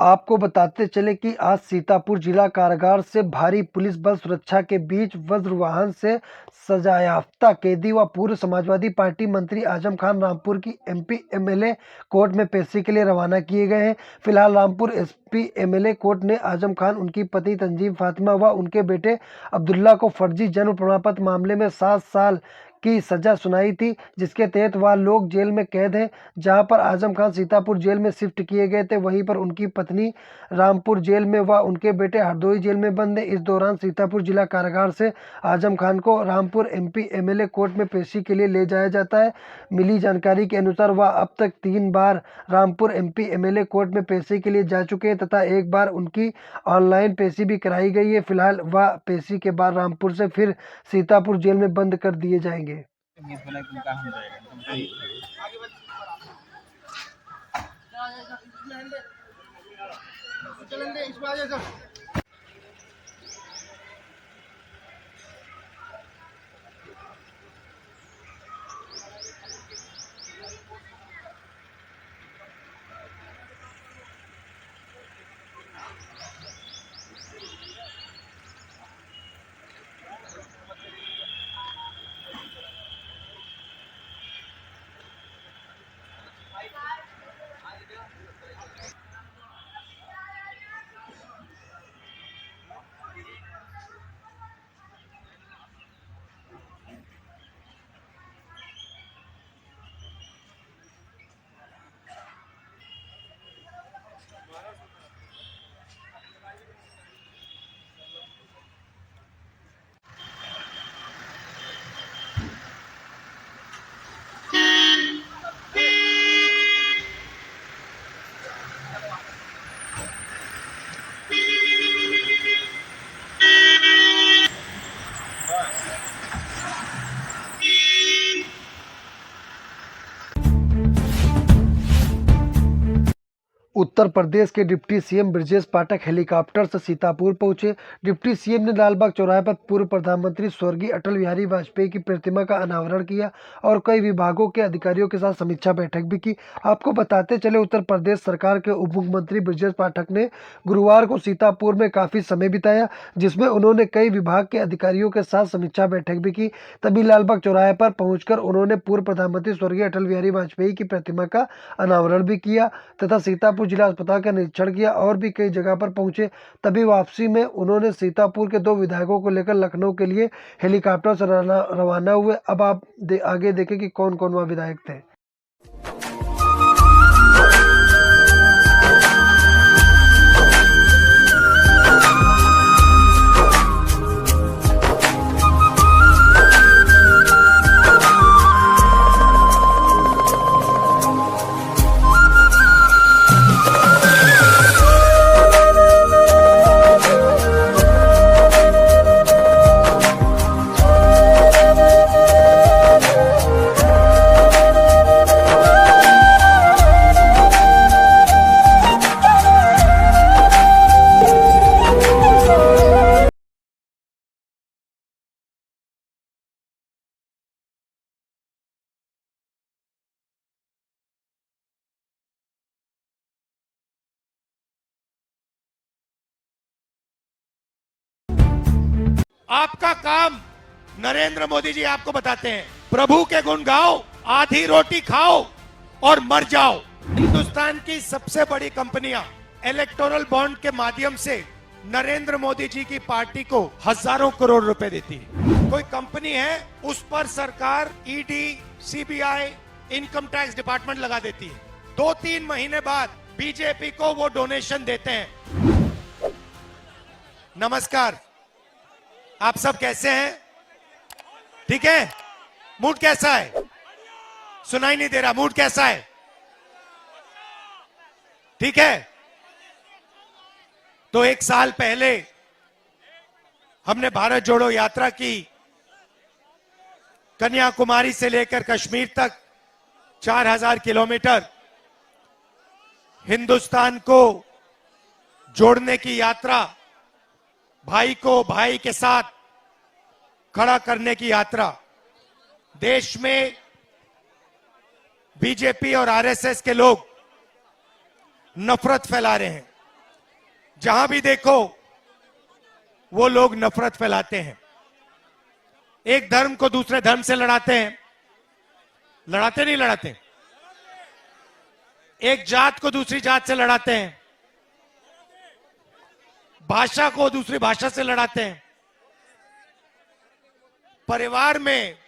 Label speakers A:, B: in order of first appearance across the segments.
A: आपको बताते चले कि आज सीतापुर जिला कारागार से भारी पुलिस बल सुरक्षा के बीच वज्र वाहन से सजायाफ्ता कैदी व पूर्व समाजवादी पार्टी मंत्री आजम खान रामपुर की एमपी एमएलए कोर्ट में पेशी के लिए रवाना किए गए हैं। फिलहाल रामपुर एसपी एमएलए कोर्ट ने आजम खान, उनकी पत्नी तंजीम फातिमा व उनके बेटे अब्दुल्ला को फर्जी जन्म प्रमाण पत्र मामले में 7 साल की सजा सुनाई थी, जिसके तहत वह लोग जेल में कैद हैं। जहां पर आजम खान सीतापुर जेल में शिफ्ट किए गए थे, वहीं पर उनकी पत्नी रामपुर जेल में व उनके बेटे हरदोई जेल में बंद हैं। इस दौरान सीतापुर जिला कारागार से आजम खान को रामपुर एमपी एमएलए कोर्ट में पेशी के लिए ले जाया जाता है। मिली जानकारी के अनुसार वह अब तक 3 बार रामपुर एमपी एमएलए कोर्ट में पेशी के लिए जा चुके हैं तथा एक बार उनकी ऑनलाइन पेशी भी कराई गई है। फिलहाल वह पेशी के बाद रामपुर से फिर सीतापुर जेल में बंद कर दिए जाएंगे। उत्तर प्रदेश के deputy CM Brajesh Pathak helicopter से सीतापुर पहुंचे। डिप्टी सीएम ने लालबाग चौराहे पर पूर्व प्रधानमंत्री स्वर्गीय अटल बिहारी वाजपेयी की प्रतिमा का अनावरण किया और कई विभागों के अधिकारियों के साथ समीक्षा बैठक भी की। आपको बताते चले, उत्तर प्रदेश सरकार के उप मुख्यमंत्री ब्रजेश पाठक ने गुरुवार को सीतापुर में काफी समय बिताया, जिसमें उन्होंने कई विभाग के अधिकारियों के साथ समीक्षा बैठक भी की। तभी लालबाग चौराहे पर पहुंचकर उन्होंने पूर्व प्रधानमंत्री स्वर्गीय अटल बिहारी वाजपेयी की प्रतिमा का अनावरण भी किया तथा सीतापुर जिला अस्पताल का निरीक्षण किया और भी कई जगह पर पहुंचे। तभी वापसी में उन्होंने सीतापुर के 2 विधायकों को लेकर लखनऊ के लिए हेलीकॉप्टर से रवाना हुए। अब आप आगे देखें कि कौन कौन वह विधायक थे।
B: आपका काम नरेंद्र मोदी जी आपको बताते हैं, प्रभु के गुण गाओ, आधी रोटी खाओ और मर जाओ। हिंदुस्तान की सबसे बड़ी कंपनियां इलेक्टोरल बॉन्ड के माध्यम से नरेंद्र मोदी जी की पार्टी को हजारों करोड़ रुपए देती है। कोई कंपनी है, उस पर सरकार ED, CBI, income tax department लगा देती है। 2-3 महीने बाद बीजेपी को वो डोनेशन देते हैं। नमस्कार, आप सब कैसे हैं? ठीक है? मूड कैसा है? सुनाई नहीं दे रहा, मूड कैसा है? ठीक है? तो 1 साल पहले हमने भारत जोड़ो यात्रा की। कन्याकुमारी से लेकर कश्मीर तक 4000 किलोमीटर हिंदुस्तान को जोड़ने की यात्रा, भाई को भाई के साथ खड़ा करने की यात्रा। देश में बीजेपी और आरएसएस के लोग नफरत फैला रहे हैं, जहां भी देखो वो लोग नफरत फैलाते हैं, एक धर्म को दूसरे धर्म से लड़ाते हैं। लड़ाते नहीं लड़ाते? एक जात को दूसरी जात से लड़ाते हैं, भाषा को दूसरी भाषा से लड़ाते हैं। परिवार में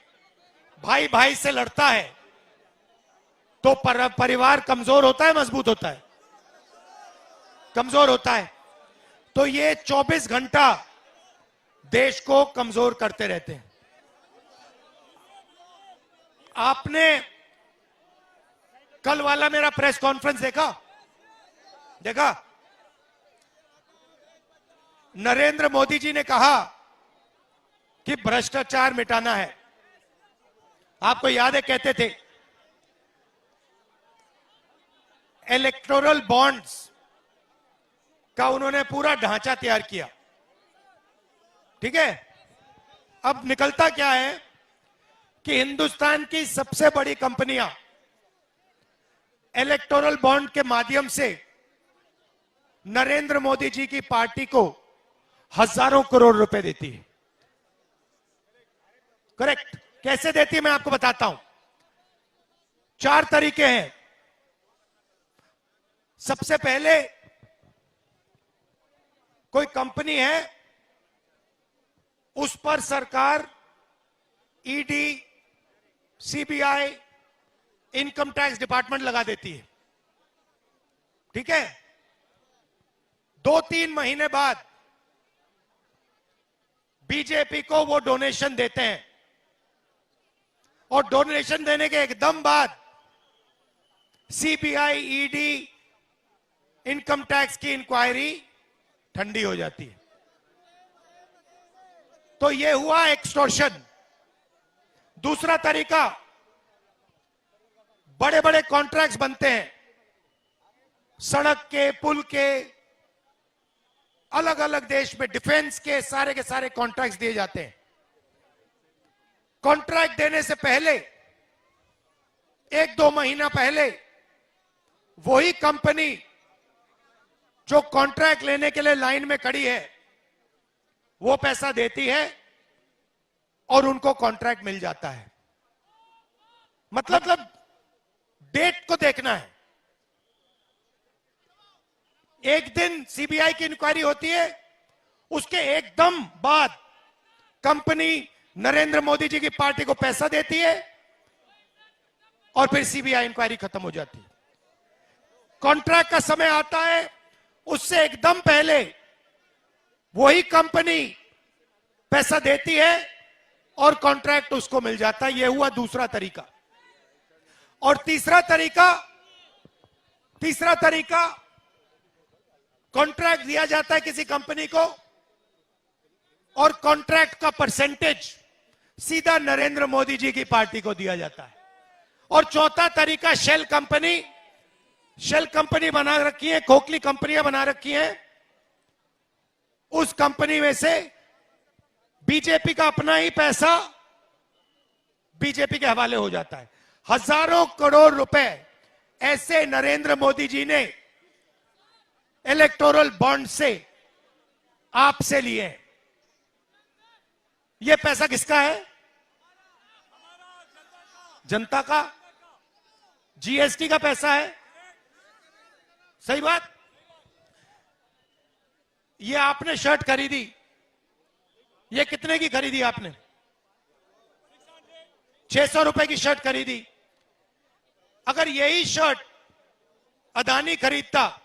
B: भाई भाई से लड़ता है तो परिवार कमजोर होता है, मजबूत होता है? कमजोर होता है। तो ये 24 घंटा देश को कमजोर करते रहते हैं। आपने कल वाला मेरा प्रेस कॉन्फ्रेंस देखा? नरेंद्र मोदी जी ने कहा कि भ्रष्टाचार मिटाना है। आपको याद है, कहते थे इलेक्टोरल बॉन्ड्स का उन्होंने पूरा ढांचा तैयार किया। ठीक है, अब निकलता क्या है कि हिंदुस्तान की सबसे बड़ी कंपनियां इलेक्टोरल बॉन्ड के माध्यम से नरेंद्र मोदी जी की पार्टी को हजारों करोड़ रुपए देती है। करेक्ट? कैसे देती है मैं आपको बताता हूं। 4 तरीके हैं। सबसे पहले, कोई कंपनी है, उस पर सरकार ED, CBI, income tax department लगा देती है। ठीक है? 2-3 महीने बाद बीजेपी को वो डोनेशन देते हैं और डोनेशन देने के एकदम बाद सीबीआई, ईडी, इनकम टैक्स की इंक्वायरी ठंडी हो जाती है। तो ये हुआ एक्सटॉर्शन। दूसरा तरीका, बड़े बड़े कॉन्ट्रैक्ट्स बनते हैं, सड़क के, पुल के, अलग अलग देश में डिफेंस के सारे कॉन्ट्रैक्ट्स दिए जाते हैं। कॉन्ट्रैक्ट देने से पहले 1-2 महीना पहले वही कंपनी जो कॉन्ट्रैक्ट लेने के लिए लाइन में खड़ी है वो पैसा देती है और उनको कॉन्ट्रैक्ट मिल जाता है। मतलब डेट को देखना है। एक दिन सीबीआई की इंक्वायरी होती है, उसके एकदम बाद कंपनी नरेंद्र मोदी जी की पार्टी को पैसा देती है और फिर सीबीआई इंक्वायरी खत्म हो जाती है। कॉन्ट्रैक्ट का समय आता है, उससे एकदम पहले वही कंपनी पैसा देती है और कॉन्ट्रैक्ट उसको मिल जाता है। यह हुआ दूसरा तरीका। और तीसरा तरीका, कॉन्ट्रैक्ट दिया जाता है किसी कंपनी को और कॉन्ट्रैक्ट का परसेंटेज सीधा नरेंद्र मोदी जी की पार्टी को दिया जाता है। और चौथा तरीका, शेल कंपनी बना रखी है, खोखली कंपनियां बना रखी हैं। उस कंपनी में से बीजेपी का अपना ही पैसा बीजेपी के हवाले हो जाता है। हजारों करोड़ रुपए ऐसे नरेंद्र मोदी जी ने इलेक्टोरल बॉन्ड से आपसे लिए। यह पैसा किसका है? जनता का। जीएसटी का पैसा है। सही बात। ये आपने शर्ट खरीदी, ये कितने की खरीदी आपने? 600 रुपए की शर्ट खरीदी। अगर यही शर्ट अदानी खरीदता,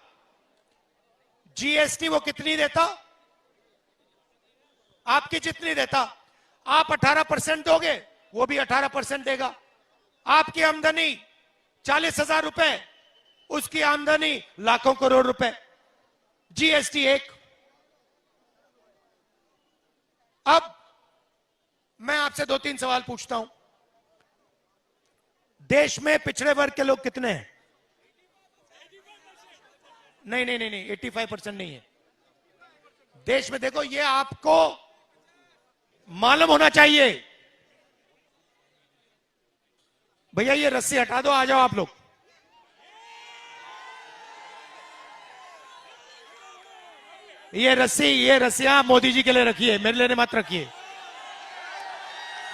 B: जीएसटी वो कितनी देता? आपकी जितनी देता। आप 18% दोगे, वो भी 18% देगा। आपकी आमदनी 40,000 रुपए, उसकी आमदनी लाखों करोड़ रुपए, जीएसटी 1। अब मैं आपसे 2-3 सवाल पूछता हूं। देश में पिछड़े वर्ग के लोग कितने हैं? नहीं, 85% नहीं है। देश में देखो, ये आपको मालूम होना चाहिए। भैया ये रस्सी हटा दो, आ जाओ आप लोग। ये रस्सियां मोदी जी के लिए रखिए, मेरे लिए मत रखिए।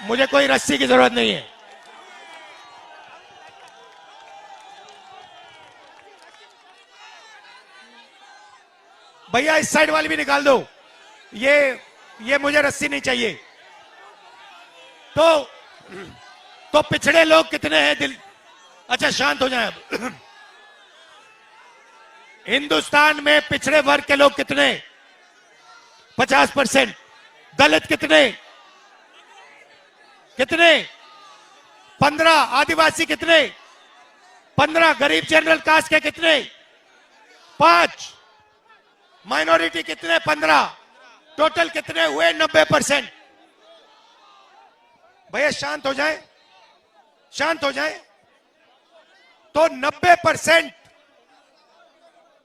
B: मुझे कोई रस्सी की जरूरत नहीं है। भैया इस साइड वाली भी निकाल दो। ये मुझे रस्सी नहीं चाहिए। तो पिछड़े लोग कितने हैं दिल? अच्छा शांत हो जाएं अब। हिंदुस्तान में पिछड़े वर्ग के लोग कितने? 50%। दलित कितने? 15। आदिवासी कितने? 15। गरीब जनरल कास्ट के कितने? 5। माइनॉरिटी कितने? 15। टोटल कितने हुए? 90%। भैया शांत हो जाए, शांत हो जाए। तो 90%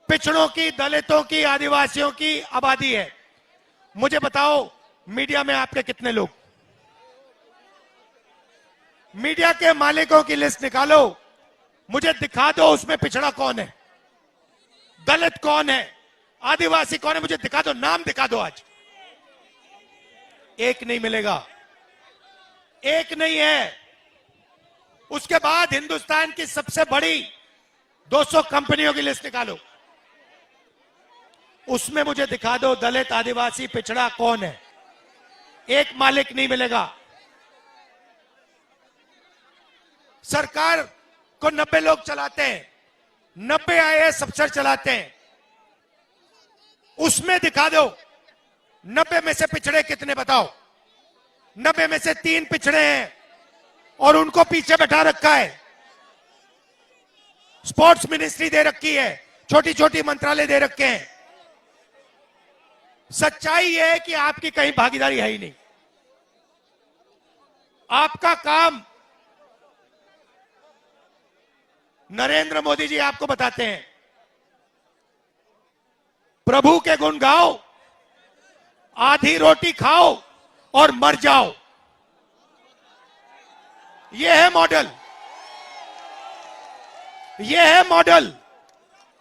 B: पिछड़ों की, दलितों की, आदिवासियों की आबादी है। मुझे बताओ मीडिया में आपके कितने लोग? मीडिया के मालिकों की लिस्ट निकालो, मुझे दिखा दो उसमें पिछड़ा कौन है, दलित कौन है, आदिवासी कौन है, मुझे दिखा दो, नाम दिखा दो। आज एक नहीं मिलेगा, एक नहीं है। उसके बाद हिंदुस्तान की सबसे बड़ी 200 कंपनियों की लिस्ट निकालो, उसमें मुझे दिखा दो दलित, आदिवासी, पिछड़ा कौन है। एक मालिक नहीं मिलेगा। सरकार को 90 लोग चलाते हैं, 90 आईएएस अफसर चलाते हैं, उसमें दिखा दो 90 में से पिछड़े कितने बताओ। 90 में से 3 पिछड़े हैं और उनको पीछे बैठा रखा है। स्पोर्ट्स मिनिस्ट्री दे रखी है, छोटी छोटी मंत्रालय दे रखे हैं। सच्चाई यह है कि आपकी कहीं भागीदारी है ही नहीं। आपका काम नरेंद्र मोदी जी आपको बताते हैं, प्रभु के गुण गाओ, आधी रोटी खाओ और मर जाओ। यह है मॉडल, यह है मॉडल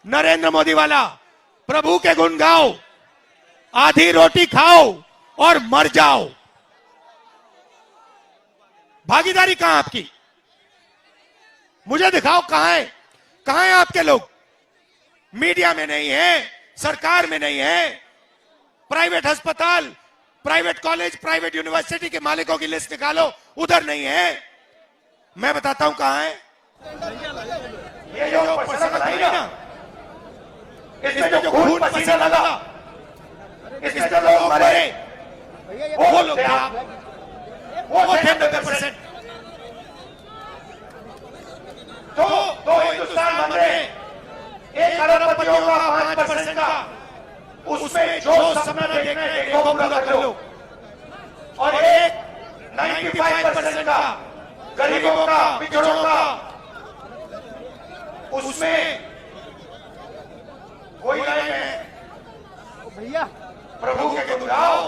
B: नरेंद्र मोदी वाला। प्रभु के गुण गाओ, आधी रोटी खाओ और मर जाओ। भागीदारी कहां आपकी? मुझे दिखाओ कहां है आपके लोग? मीडिया में नहीं है, सरकार में नहीं है, प्राइवेट अस्पताल, प्राइवेट कॉलेज, प्राइवेट यूनिवर्सिटी के मालिकों की लिस्ट निकालो, उधर नहीं है। मैं बताता हूं कहां है। ये जो पर्सन बनाई ना, इसमें जो खून पसीना लगा, इसमें जो लोग मरे, वो लोग थे आप, वो थे 90%। तो हिंदुस्तान बन रहे 1 अरबपतियों का 5% का, उसमें जो सपना देखना है देखो, पूरा कर लो। और एक 95% का गरीबों का, पिछड़ों का, उसमें कोई नहीं है।
C: भैया
B: प्रभु के गुण गाओ,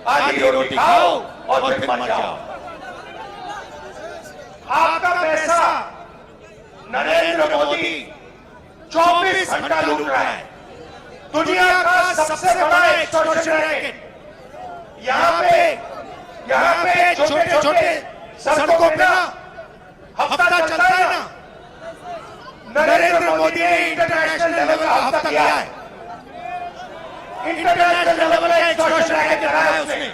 B: आधी रोटी खाओ और फिर मर जाओ। आपका पैसा नरेंद्र मोदी 24 घंटा लूट रहा है। दुनिया का सबसे बड़ा एक्सटॉर्शन रैकेट। यहाँ पे छोटे छोटे सड़कों पे ना हफ्ता चलता है ना, नरेंद्र मोदी ने इंटरनेशनल लेवल का हफ्ता किया है। इंटरनेशनल लेवल का एक्सटॉर्शन रैकेट कराया है उसने।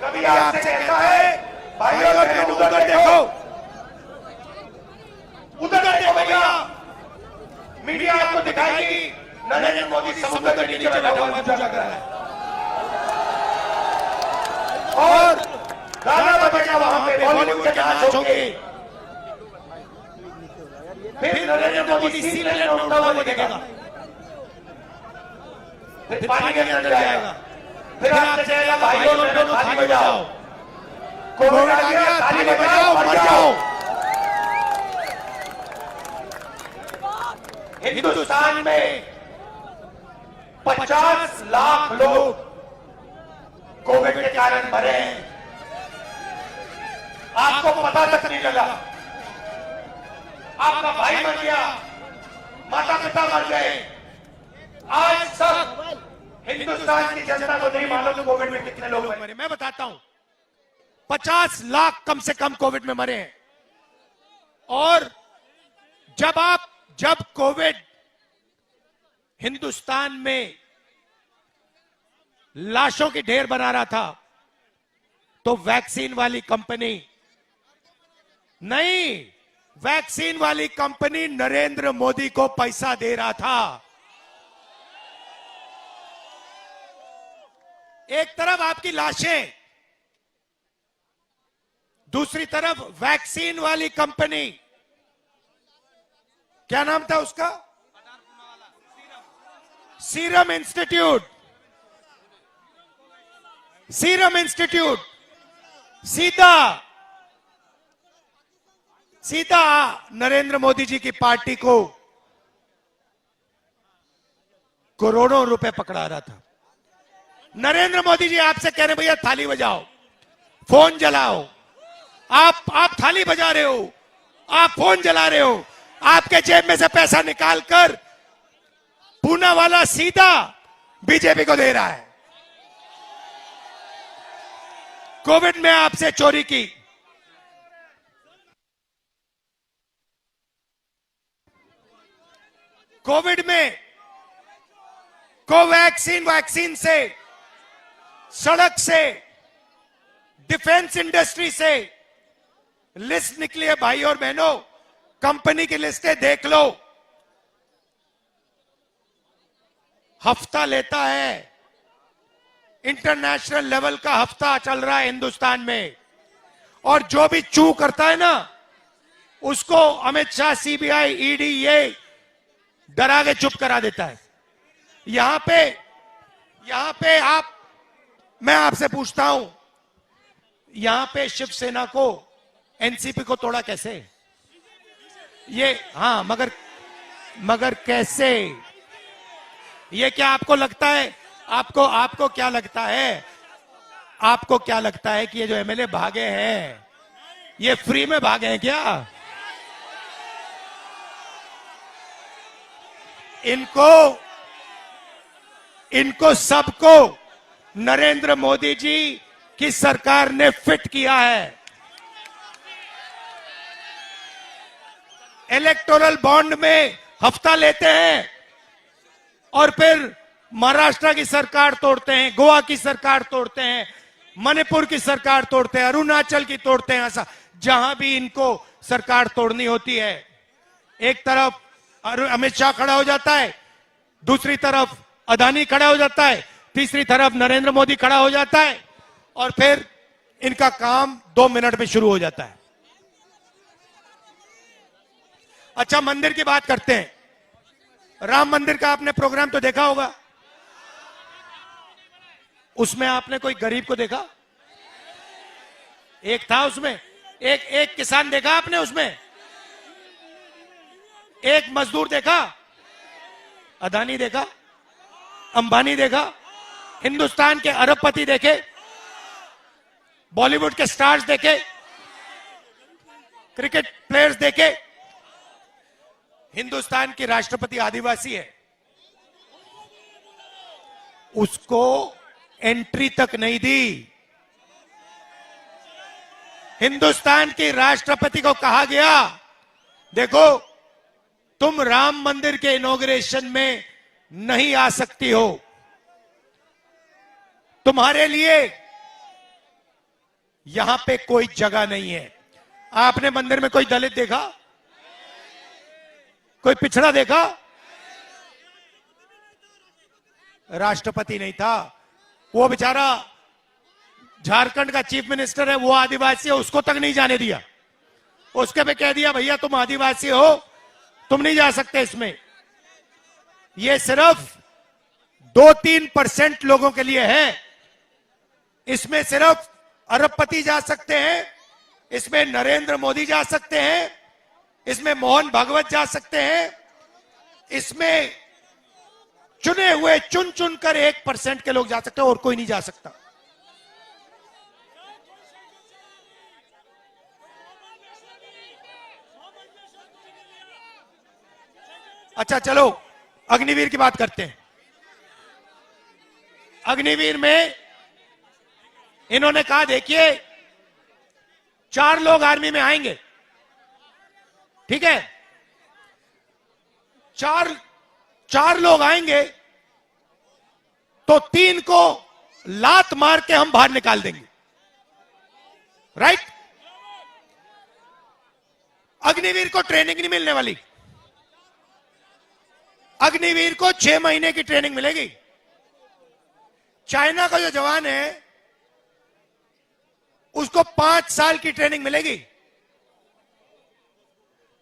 B: कभी आपसे कहता है भाई और बहनों उधर देखो, उधर देखो भैया, मीडिया आपको दिखाएगी नरेंद्र मोदी समुद्र के नीचे बैठा हुआ पूजा कर रहा है और गाना बजेगा वहां पे, बॉलीवुड के नाच होंगे। फिर नरेंद्र मोदी सीने में उठता हुआ दिखेगा, फिर पानी के अंदर जाएगा, फिर आपसे कहेगा भाइयों बहनों ताली बजाओ, कोविड आ गया ताली बजाओ, मर जाओ। हिंदुस्तान में 50 लाख लोग कोविड के कारण मरे हैं, आपको पता तक नहीं लगा। आपका भाई मर गया, माता पिता मर गए, आज तक हिंदुस्तान की जनता को नहीं मालूम कोविड में कितने लोग मरे। मैं बताता हूं, 50 लाख कम से कम कोविड में मरे हैं। और जब कोविड हिंदुस्तान में लाशों की ढेर बना रहा था, तो वैक्सीन वाली कंपनी नहीं, वैक्सीन वाली कंपनी नरेंद्र मोदी को पैसा दे रहा था। एक तरफ आपकी लाशें, दूसरी तरफ वैक्सीन वाली कंपनी, क्या नाम था उसका, सीरम इंस्टीट्यूट। सीरम इंस्टीट्यूट सीधा नरेंद्र मोदी जी की पार्टी को करोड़ों रुपए पकड़ा रहा था। नरेंद्र मोदी जी आपसे कह रहे भैया थाली बजाओ, फोन जलाओ। आप थाली बजा रहे हो, आप फोन जला रहे हो, आपके जेब में से पैसा निकालकर पूना वाला सीधा बीजेपी को दे रहा है। कोविड में आपसे चोरी की, कोविड में कोवैक्सीन वैक्सीन से, सड़क से, डिफेंस इंडस्ट्री से लिस्ट निकली है भाई और बहनों। कंपनी की लिस्टें देख लो, हफ्ता लेता है, इंटरनेशनल लेवल का हफ्ता चल रहा है हिंदुस्तान में। और जो भी चू करता है ना, उसको अमित शाह, सीबीआई, ईडी ये डरा के चुप करा देता है। यहां पे मैं आपसे पूछता हूं, यहां पे शिवसेना को, एनसीपी को तोड़ा कैसे? ये हाँ, मगर कैसे? ये क्या आपको लगता है, आपको क्या लगता है, आपको क्या लगता है कि ये जो एमएलए भागे हैं, ये फ्री में भागे हैं क्या? इनको सबको नरेंद्र मोदी जी की सरकार ने फिट किया है। इलेक्टोरल बॉन्ड में हफ्ता लेते हैं और फिर महाराष्ट्र की सरकार तोड़ते हैं, गोवा की सरकार तोड़ते हैं, मणिपुर की सरकार तोड़ते हैं, अरुणाचल की तोड़ते हैं। ऐसा जहां भी इनको सरकार तोड़नी होती है, एक तरफ अमित शाह खड़ा हो जाता है, दूसरी तरफ अदानी खड़ा हो जाता है, तीसरी तरफ नरेंद्र मोदी खड़ा हो जाता है, और फिर इनका काम 2 मिनट में शुरू हो जाता है। अच्छा, मंदिर की बात करते हैं। राम मंदिर का आपने प्रोग्राम तो देखा होगा, उसमें आपने कोई गरीब को देखा? एक था उसमें, एक किसान देखा आपने उसमें? एक मजदूर देखा? अदानी देखा? अंबानी देखा? हिंदुस्तान के अरबपति देखे? बॉलीवुड के स्टार्स देखे? क्रिकेट प्लेयर्स देखे? हिंदुस्तान की राष्ट्रपति आदिवासी है, उसको एंट्री तक नहीं दी। हिंदुस्तान के राष्ट्रपति को कहा गया, देखो तुम राम मंदिर के इनॉग्रेशन में नहीं आ सकती हो, तुम्हारे लिए यहां पे कोई जगह नहीं है। आपने मंदिर में कोई दलित देखा? कोई पिछड़ा देखा? राष्ट्रपति नहीं था, वो बेचारा झारखंड का चीफ मिनिस्टर है, वो आदिवासी है, उसको तक नहीं जाने दिया। उसके पे कह दिया भैया तुम आदिवासी हो, तुम नहीं जा सकते इसमें। ये सिर्फ 2-3% लोगों के लिए है। इसमें सिर्फ अरबपति जा सकते हैं, इसमें नरेंद्र मोदी जा सकते हैं, इसमें मोहन भागवत जा सकते हैं, इसमें चुने हुए चुन कर 1% के लोग जा सकते हैं, और कोई नहीं जा सकता। अच्छा चलो, अग्निवीर की बात करते हैं। अग्निवीर में इन्होंने कहा देखिए 4 लोग आर्मी में आएंगे, ठीक है, 4 लोग आएंगे तो 3 को लात मार के हम बाहर निकाल देंगे, राइट। अग्निवीर को ट्रेनिंग नहीं मिलने वाली, अग्निवीर को 6 महीने की ट्रेनिंग मिलेगी। चाइना का जो जवान है उसको 5 साल की ट्रेनिंग मिलेगी।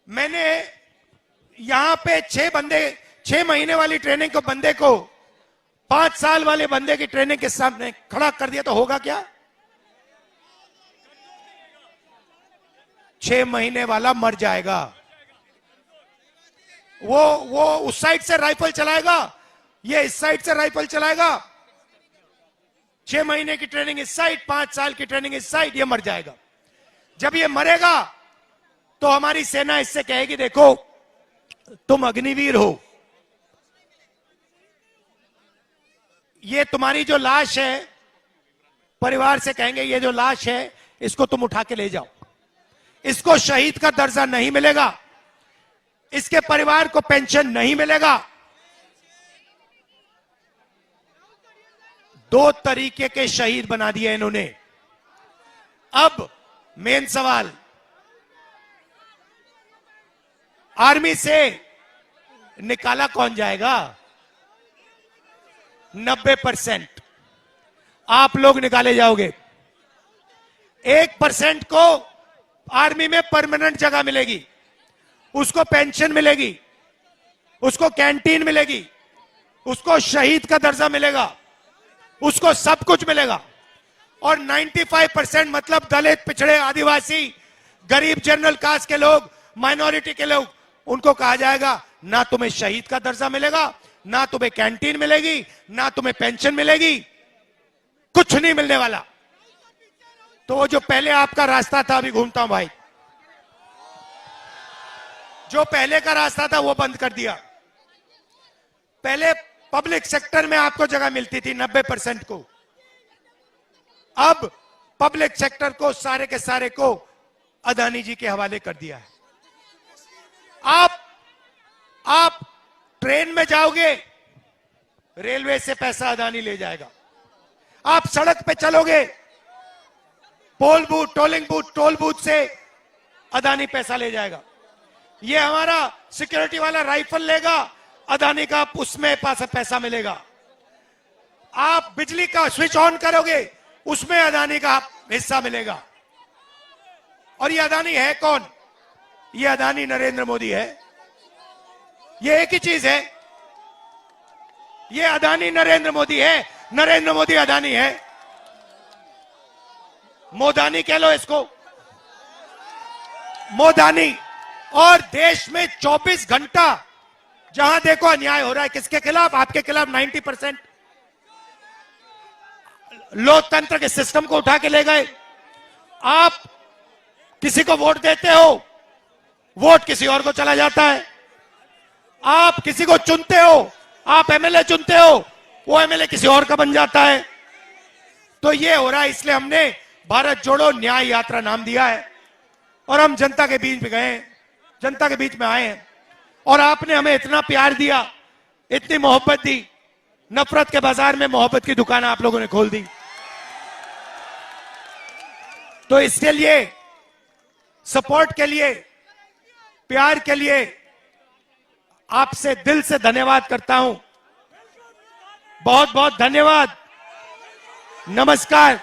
B: मैंने यहां पे 6 महीने वाली ट्रेनिंग को बंदे को 5 साल वाले बंदे की ट्रेनिंग के सामने खड़ा कर दिया तो होगा क्या? 6 महीने वाला मर जाएगा। वो उस साइड से राइफल चलाएगा, ये इस साइड से राइफल चलाएगा। 6 महीने की ट्रेनिंग इस साइड, 5 साल की ट्रेनिंग इस साइड, ये मर जाएगा। जब ये मरेगा तो हमारी सेना इससे कहेगी देखो तुम अग्निवीर हो, ये तुम्हारी जो लाश है, परिवार से कहेंगे ये जो लाश है इसको तुम उठा के ले जाओ, इसको शहीद का दर्जा नहीं मिलेगा, इसके परिवार को पेंशन नहीं मिलेगा। 2 तरीके के शहीद बना दिए इन्होंने। अब मेन सवाल, आर्मी से निकाला कौन जाएगा? 90% आप लोग निकाले जाओगे। 1% को आर्मी में परमानेंट जगह मिलेगी, उसको पेंशन मिलेगी, उसको कैंटीन मिलेगी, उसको शहीद का दर्जा मिलेगा, उसको सब कुछ मिलेगा। और 95% मतलब दलित, पिछड़े, आदिवासी, गरीब, जनरल कास्ट के लोग, माइनॉरिटी के लोग, उनको कहा जाएगा ना तुम्हें शहीद का दर्जा मिलेगा, ना तुम्हें कैंटीन मिलेगी, ना तुम्हें पेंशन मिलेगी, कुछ नहीं मिलने वाला। तो वो जो पहले आपका रास्ता था, अभी घूमता हूं भाई, जो पहले का रास्ता था वो बंद कर दिया। पहले पब्लिक सेक्टर में आपको जगह मिलती थी 90% को, अब पब्लिक सेक्टर को सारे के सारे को अदानी जी के हवाले कर दिया है। आप ट्रेन में जाओगे, रेलवे से पैसा अदानी ले जाएगा। आप सड़क पे चलोगे, pole booth, tolling booth, toll booth से अदानी पैसा ले जाएगा। ये हमारा सिक्योरिटी वाला राइफल लेगा, अदानी का उसमें पैसा मिलेगा। आप बिजली का स्विच ऑन करोगे, उसमें अदानी का हिस्सा मिलेगा। और ये अदानी है कौन? ये अदानी नरेंद्र मोदी है। ये एक ही चीज है, ये अदानी नरेंद्र मोदी है, नरेंद्र मोदी अदानी है। मोदानी कह लो इसको, मोदानी। और देश में 24 घंटा जहां देखो अन्याय हो रहा है, किसके खिलाफ? आपके खिलाफ। 90% लोकतंत्र के सिस्टम को उठा के ले गए। आप किसी को वोट देते हो, वोट किसी और को चला जाता है। आप किसी को चुनते हो, आप एमएलए चुनते हो, वो एमएलए किसी और का बन जाता है। तो ये हो रहा है, इसलिए हमने भारत जोड़ो न्याय यात्रा नाम दिया है। और हम जनता के बीच में गए, जनता के बीच में आए हैं, और आपने हमें इतना प्यार दिया, इतनी मोहब्बत दी। नफरत के बाजार में मोहब्बत की दुकान आप लोगों ने खोल दी। तो इसके लिए, सपोर्ट के लिए, प्यार के लिए आपसे दिल से धन्यवाद करता हूं। बहुत बहुत धन्यवाद। नमस्कार।